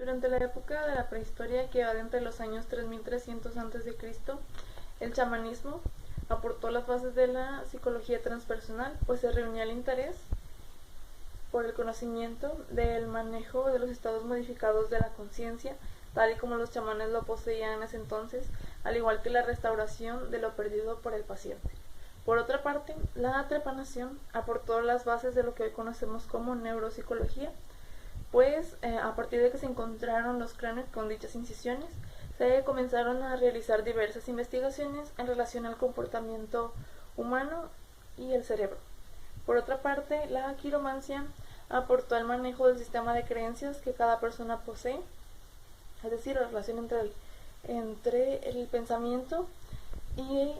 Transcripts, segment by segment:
Durante la época de la prehistoria, que va de entre los años 3300 a.C., el chamanismo aportó las bases de la psicología transpersonal, pues se reunía el interés por el conocimiento del manejo de los estados modificados de la conciencia, tal y como los chamanes lo poseían en ese entonces, al igual que la restauración de lo perdido por el paciente. Por otra parte, la trepanación aportó las bases de lo que hoy conocemos como neuropsicología, pues a partir de que se encontraron los cráneos con dichas incisiones, se comenzaron a realizar diversas investigaciones en relación al comportamiento humano y el cerebro. Por otra parte, la quiromancia aportó al manejo del sistema de creencias que cada persona posee, es decir, la relación entre el pensamiento y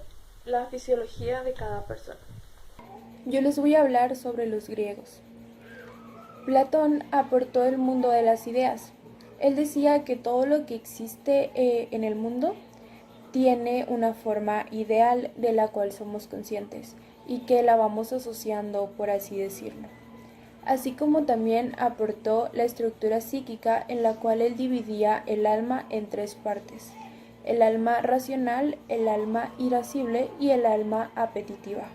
la fisiología de cada persona. Yo les voy a hablar sobre los griegos. Platón aportó el mundo de las ideas. Él decía que todo lo que existe en el mundo tiene una forma ideal de la cual somos conscientes y que la vamos asociando, por así decirlo. Así como también aportó la estructura psíquica en la cual él dividía el alma en tres partes: el alma racional, el alma irascible y el alma apetitiva.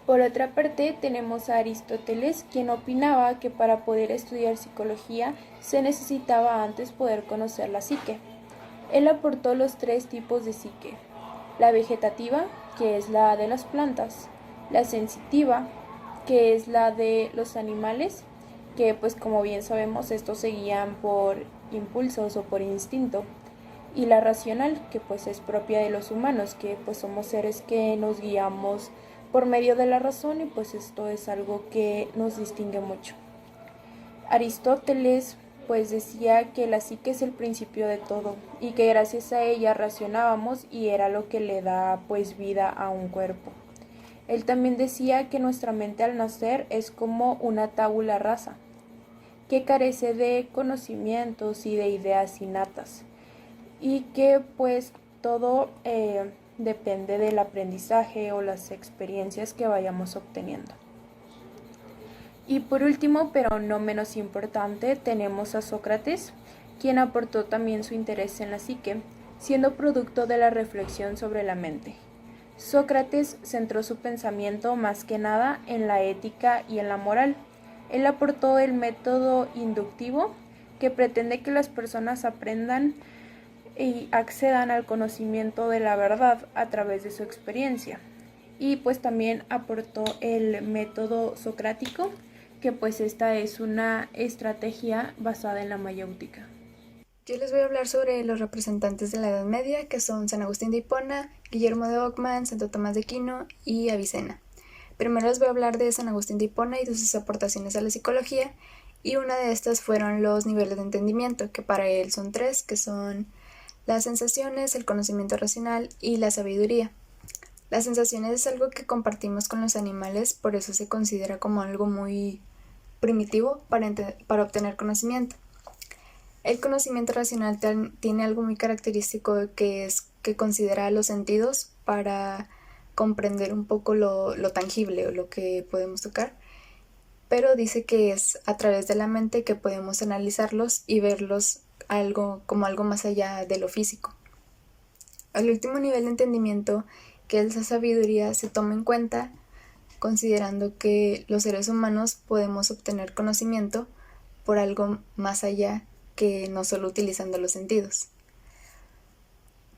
Por otra parte, tenemos a Aristóteles, quien opinaba que para poder estudiar psicología se necesitaba antes poder conocer la psique. Él aportó los tres tipos de psique: la vegetativa, que es la de las plantas; la sensitiva, que es la de los animales, que pues como bien sabemos estos se guían por impulsos o por instinto; y la racional, que pues es propia de los humanos, que pues somos seres que nos guiamos por medio de la razón y pues esto es algo que nos distingue mucho. Aristóteles pues decía que la psique es el principio de todo y que gracias a ella racionábamos y era lo que le da pues vida a un cuerpo. Él también decía que nuestra mente al nacer es como una tabula rasa, que carece de conocimientos y de ideas innatas y que pues todo depende del aprendizaje o las experiencias que vayamos obteniendo. Y por último, pero no menos importante, tenemos a Sócrates, quien aportó también su interés en la psique, siendo producto de la reflexión sobre la mente. Sócrates centró su pensamiento más que nada en la ética y en la moral. Él aportó el método inductivo, que pretende que las personas aprendan y accedan al conocimiento de la verdad a través de su experiencia. Y pues también aportó el método socrático, que pues esta es una estrategia basada en la mayéutica. Yo les voy a hablar sobre los representantes de la Edad Media, que son San Agustín de Hipona, Guillermo de Ockham, Santo Tomás de Aquino y Avicena. Primero les voy a hablar de San Agustín de Hipona y de sus aportaciones a la psicología, y una de estas fueron los niveles de entendimiento, que para él son tres, que son las sensaciones, el conocimiento racional y la sabiduría. Las sensaciones es algo que compartimos con los animales, por eso se considera como algo muy primitivo para obtener conocimiento. El conocimiento racional tiene algo muy característico, que es que considera los sentidos para comprender un poco lo tangible o lo que podemos tocar, pero dice que es a través de la mente que podemos analizarlos y verlos como algo más allá de lo físico. El último nivel de entendimiento, que es la sabiduría, se toma en cuenta considerando que los seres humanos podemos obtener conocimiento por algo más allá que no solo utilizando los sentidos.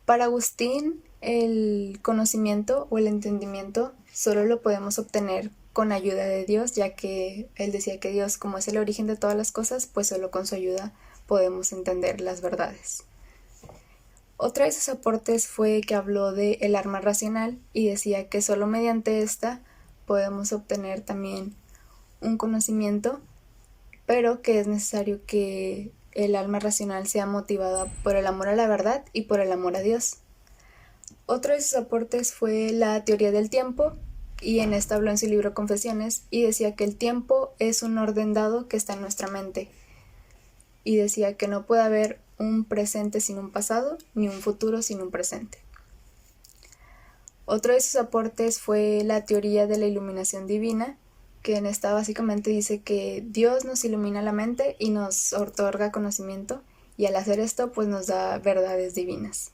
Para Agustín, el conocimiento o el entendimiento solo lo podemos obtener con ayuda de Dios, ya que él decía que Dios, como es el origen de todas las cosas, pues solo con su ayuda podemos entender las verdades. Otra de sus aportes fue que habló de el alma racional y decía que solo mediante esta podemos obtener también un conocimiento, pero que es necesario que el alma racional sea motivada por el amor a la verdad y por el amor a Dios. Otro de sus aportes fue la teoría del tiempo, y en esta habló en su libro Confesiones y decía que el tiempo es un orden dado que está en nuestra mente, y decía que no puede haber un presente sin un pasado ni un futuro sin un presente. Otro de sus aportes fue la teoría de la iluminación divina, que en esta básicamente dice que Dios nos ilumina la mente y nos otorga conocimiento, y al hacer esto pues nos da verdades divinas.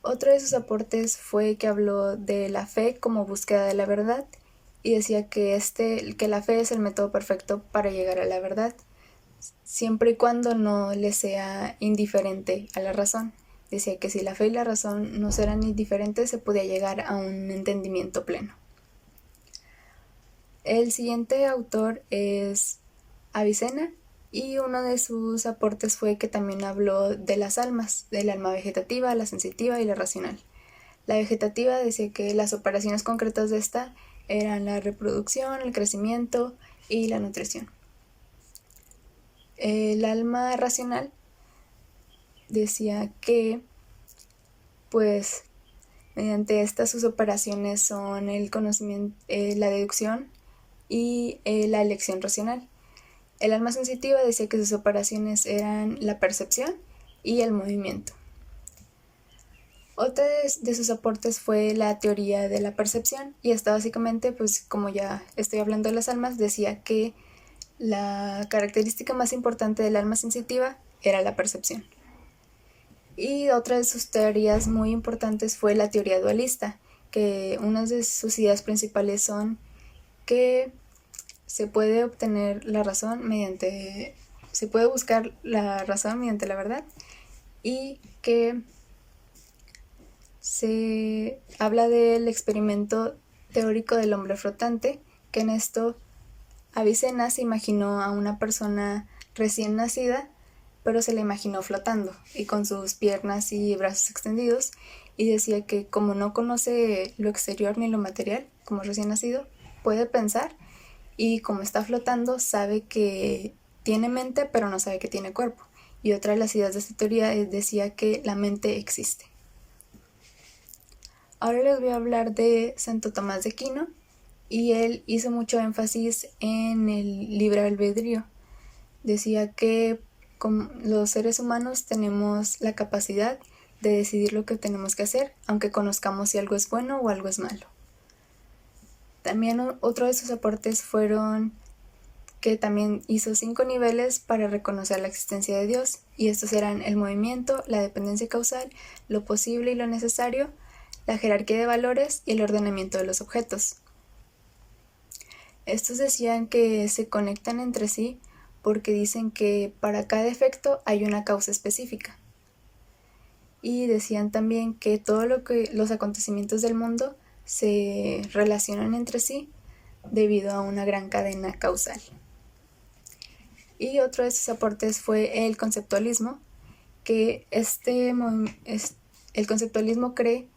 Otro de sus aportes fue que habló de la fe como búsqueda de la verdad y decía que la fe es el método perfecto para llegar a la verdad, siempre y cuando no le sea indiferente a la razón. Decía que si la fe y la razón no eran indiferentes, se podía llegar a un entendimiento pleno. El siguiente autor es Avicena, y uno de sus aportes fue que también habló de las almas, del alma vegetativa, la sensitiva y la racional. La vegetativa decía que las operaciones concretas de esta eran la reproducción, el crecimiento y la nutrición. El alma racional decía que, pues, mediante estas sus operaciones son el conocimiento, la deducción y la elección racional. El alma sensitiva decía que sus operaciones eran la percepción y el movimiento. Otra de sus aportes fue la teoría de la percepción, y esta básicamente, pues como ya estoy hablando de las almas, decía que la característica más importante del alma sensitiva era la percepción. Y otra de sus teorías muy importantes fue la teoría dualista, que una de sus ideas principales son que se puede obtener la razón se puede buscar la razón mediante la verdad, y que se habla del experimento teórico del hombre flotante, que en esto Avicena se imaginó a una persona recién nacida, pero se la imaginó flotando y con sus piernas y brazos extendidos, y decía que como no conoce lo exterior ni lo material, como recién nacido, puede pensar, y como está flotando sabe que tiene mente pero no sabe que tiene cuerpo. Y otra de las ideas de esta teoría decía que la mente existe. Ahora les voy a hablar de Santo Tomás de Aquino, y él hizo mucho énfasis en el libre albedrío. Decía que los seres humanos tenemos la capacidad de decidir lo que tenemos que hacer, aunque conozcamos si algo es bueno o algo es malo. También otro de sus aportes fueron que también hizo 5 niveles para reconocer la existencia de Dios, y estos eran el movimiento, la dependencia causal, lo posible y lo necesario, la jerarquía de valores y el ordenamiento de los objetos. Estos decían que se conectan entre sí porque dicen que para cada efecto hay una causa específica. Y decían también que los acontecimientos del mundo se relacionan entre sí debido a una gran cadena causal. Y otro de sus aportes fue el conceptualismo, que el conceptualismo cree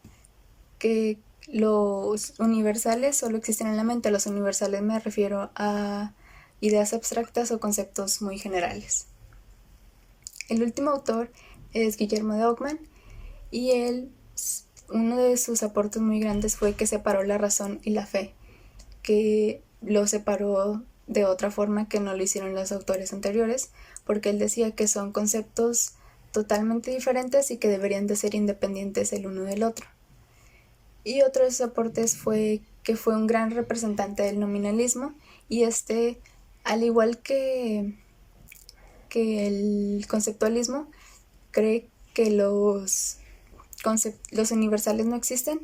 que los universales solo existen en la mente. Los universales me refiero a ideas abstractas o conceptos muy generales. El último autor es Guillermo de Ockham, y uno de sus aportes muy grandes fue que separó la razón y la fe, que lo separó de otra forma que no lo hicieron los autores anteriores, porque él decía que son conceptos totalmente diferentes y que deberían de ser independientes el uno del otro. Y otro de sus aportes fue que fue un gran representante del nominalismo, y al igual que el conceptualismo, cree que los universales no existen,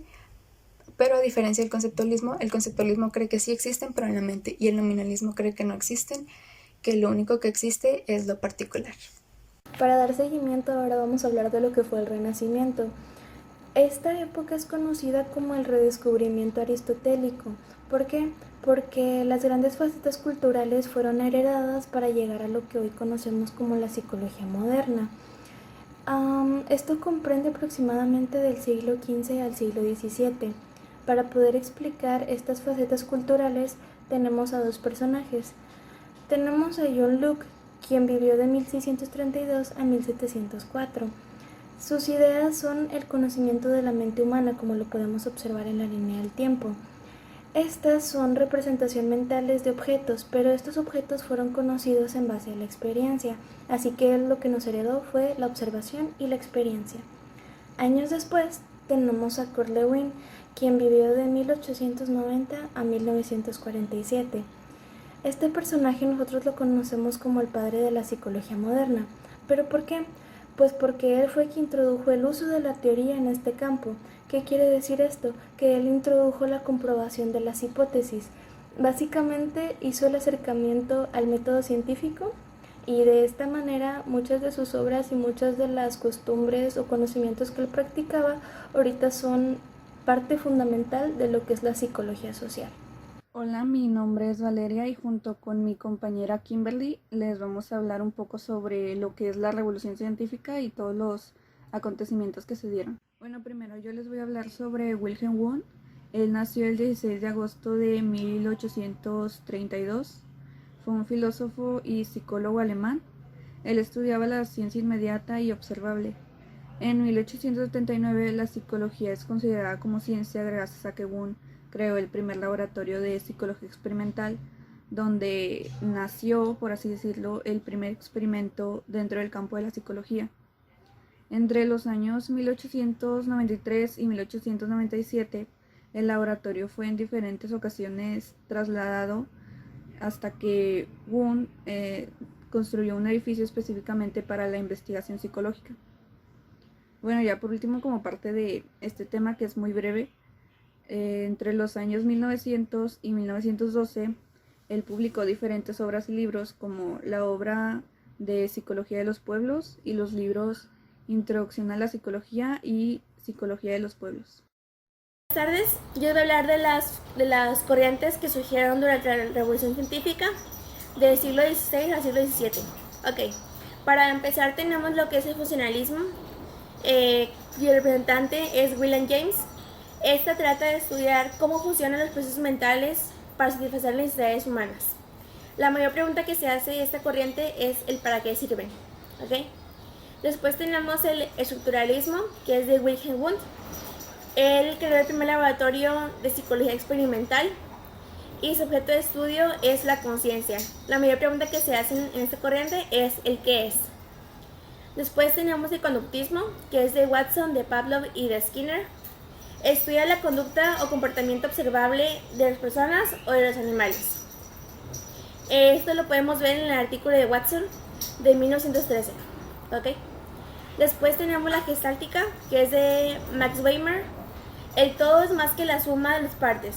pero a diferencia del conceptualismo, el conceptualismo cree que sí existen, pero en la mente, y el nominalismo cree que no existen, que lo único que existe es lo particular. Para dar seguimiento, ahora vamos a hablar de lo que fue el Renacimiento. Esta época es conocida como el redescubrimiento aristotélico. ¿Por qué? Porque las grandes facetas culturales fueron heredadas para llegar a lo que hoy conocemos como la psicología moderna. Esto comprende aproximadamente del siglo XV al siglo XVII. Para poder explicar estas facetas culturales tenemos a dos personajes. Tenemos a John Locke, quien vivió de 1632 a 1704. Sus ideas son el conocimiento de la mente humana, como lo podemos observar en la línea del tiempo. Estas son representación mentales de objetos, pero estos objetos fueron conocidos en base a la experiencia, así que lo que nos heredó fue la observación y la experiencia. Años después tenemos a Kurt Lewin, quien vivió de 1890 a 1947. Este personaje nosotros lo conocemos como el padre de la psicología moderna. ¿Pero por qué? Pues porque él fue quien introdujo el uso de la teoría en este campo. ¿Qué quiere decir esto? Que él introdujo la comprobación de las hipótesis. Básicamente hizo el acercamiento al método científico y de esta manera muchas de sus obras y muchas de las costumbres o conocimientos que él practicaba ahorita son parte fundamental de lo que es la psicología social. Hola, mi nombre es Valeria y junto con mi compañera Kimberly les vamos a hablar un poco sobre lo que es la revolución científica y todos los acontecimientos que se dieron. Bueno, primero yo les voy a hablar sobre Wilhelm Wundt. Él nació el 16 de agosto de 1832. Fue un filósofo y psicólogo alemán. Él estudiaba la ciencia inmediata y observable. En 1879 la psicología es considerada como ciencia gracias a que Wundt creó el primer laboratorio de psicología experimental, donde nació, por así decirlo, el primer experimento dentro del campo de la psicología. Entre los años 1893 y 1897, el laboratorio fue en diferentes ocasiones trasladado hasta que Wundt construyó un edificio específicamente para la investigación psicológica. Bueno, ya por último, como parte de este tema que es muy breve, entre los años 1900 y 1912, él publicó diferentes obras y libros como la obra de Psicología de los Pueblos y los libros Introducción a la Psicología y Psicología de los Pueblos. Buenas tardes, yo voy a hablar de las corrientes que surgieron durante la Revolución Científica del siglo XVI al siglo XVII. Ok, para empezar tenemos lo que es el funcionalismo, cuyo representante es William James. Esta trata de estudiar cómo funcionan los procesos mentales para satisfacer las necesidades humanas. La mayor pregunta que se hace de esta corriente es el para qué sirven. ¿Okay? Después tenemos el estructuralismo, que es de Wilhelm Wundt. Él creó el primer laboratorio de psicología experimental y su objeto de estudio es la conciencia. La mayor pregunta que se hace en esta corriente es el qué es. Después tenemos el conductismo, que es de Watson, de Pavlov y de Skinner. Estudia la conducta o comportamiento observable de las personas o de los animales. Esto lo podemos ver en el artículo de Watson de 1913. ¿Okay? Después tenemos la gestáltica, que es de Max Weber. El todo es más que la suma de las partes.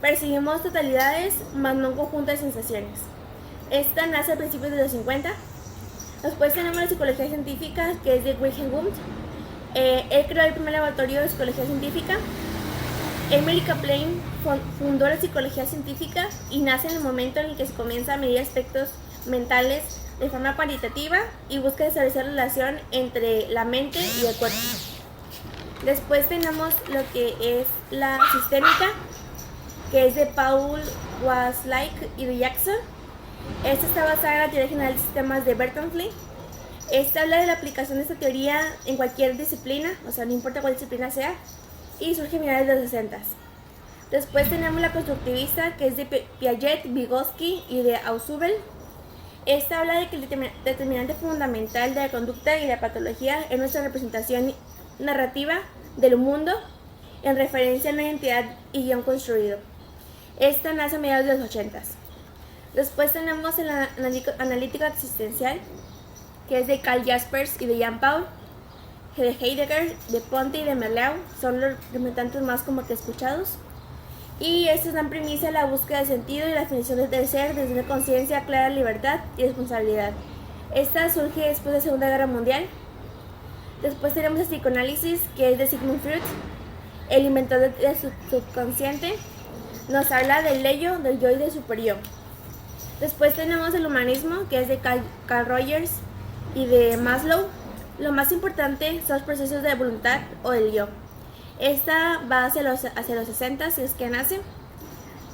Percibimos totalidades, más no un conjunto de sensaciones. Esta nace a principios de los 50. Después tenemos la psicología científica, que es de Wilhelm Wundt. Él creó el primer laboratorio de psicología científica. Emily Kaplan fundó la psicología científica y nace en el momento en el que se comienza a medir aspectos mentales de forma cuantitativa y busca establecer relación entre la mente y el cuerpo. Después tenemos lo que es la sistémica, que es de Paul Watzlawick y de Jackson. Esta está basada en la teoría general de sistemas de Bertalanffy. Esta habla de la aplicación de esta teoría en cualquier disciplina, o sea, no importa cuál disciplina sea, y surge a finales de los 60. Después tenemos la constructivista, que es de Piaget, Vygotsky y de Ausubel. Esta habla de que el determinante fundamental de la conducta y la patología es nuestra representación narrativa del mundo en referencia a una identidad y guión construido. Esta nace a mediados de los 80. Después tenemos el analítico existencial, que es de Karl Jaspers y de Jean Paul, de Heidegger, de Ponte y de Merleau, son los representantes más como que escuchados. Y estos dan primicia a la búsqueda de sentido y la definición del ser desde una conciencia clara, libertad y responsabilidad. Esta surge después de la Segunda Guerra Mundial. Después tenemos el psicoanálisis, que es de Sigmund Freud, el inventor del subconsciente. Nos habla del ello, del yo y del superior. Después tenemos el humanismo, que es de Carl Rogers y de Maslow. Lo más importante son los procesos de voluntad o del yo. Esta va hacia los 60, si es que nace.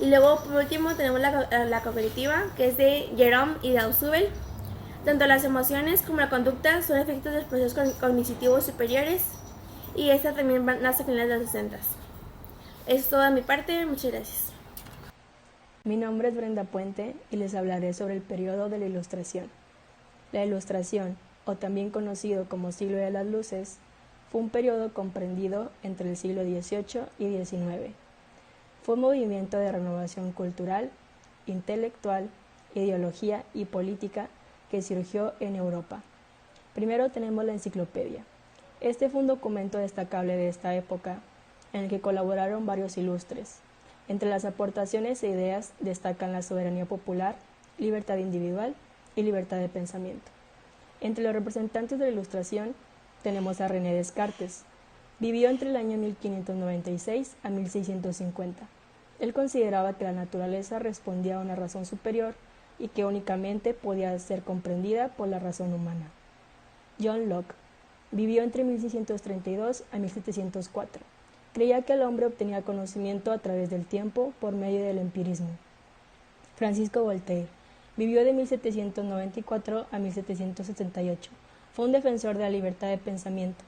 Y luego, por último, tenemos la cognitiva, que es de Jerome y de Ausubel. Tanto las emociones como la conducta son efectos de los procesos cognitivos superiores. Y esta también nace a finales de los 60. Es todo de mi parte, muchas gracias. Mi nombre es Brenda Puente y les hablaré sobre el periodo de la Ilustración. La Ilustración, o también conocido como Siglo de las Luces, fue un periodo comprendido entre el siglo XVIII y XIX. Fue un movimiento de renovación cultural, intelectual, ideología y política que surgió en Europa. Primero tenemos la enciclopedia. Este fue un documento destacable de esta época, en el que colaboraron varios ilustres. Entre las aportaciones e ideas destacan la soberanía popular, libertad individual y libertad de pensamiento. Entre los representantes de la Ilustración tenemos a René Descartes. Vivió entre el año 1596 a 1650. Él consideraba que la naturaleza respondía a una razón superior y que únicamente podía ser comprendida por la razón humana. John Locke vivió entre 1632 a 1704. Creía que el hombre obtenía conocimiento a través del tiempo por medio del empirismo. Francisco Voltaire vivió de 1794 a 1778. Fue un defensor de la libertad de pensamiento.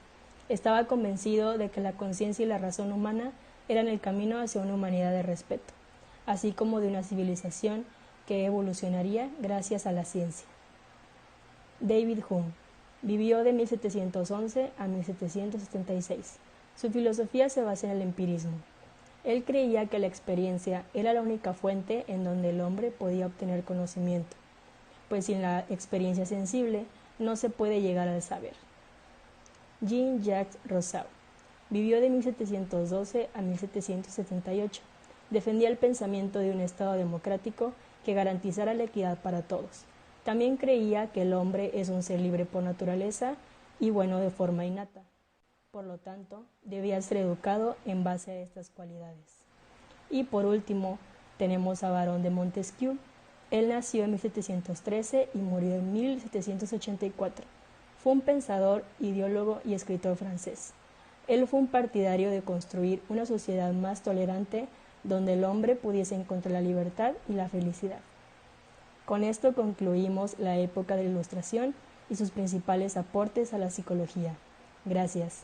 Estaba convencido de que la conciencia y la razón humana eran el camino hacia una humanidad de respeto, así como de una civilización que evolucionaría gracias a la ciencia. David Hume vivió de 1711 a 1776. Su filosofía se basa en el empirismo. Él creía que la experiencia era la única fuente en donde el hombre podía obtener conocimiento, pues sin la experiencia sensible no se puede llegar al saber. Jean-Jacques Rousseau vivió de 1712 a 1778. Defendía el pensamiento de un Estado democrático que garantizara la equidad para todos. También creía que el hombre es un ser libre por naturaleza y bueno de forma innata. Por lo tanto, debía ser educado en base a estas cualidades. Y por último, tenemos a Barón de Montesquieu. Él nació en 1713 y murió en 1784. Fue un pensador, ideólogo y escritor francés. Él fue un partidario de construir una sociedad más tolerante donde el hombre pudiese encontrar la libertad y la felicidad. Con esto concluimos la época de la Ilustración y sus principales aportes a la psicología. Gracias.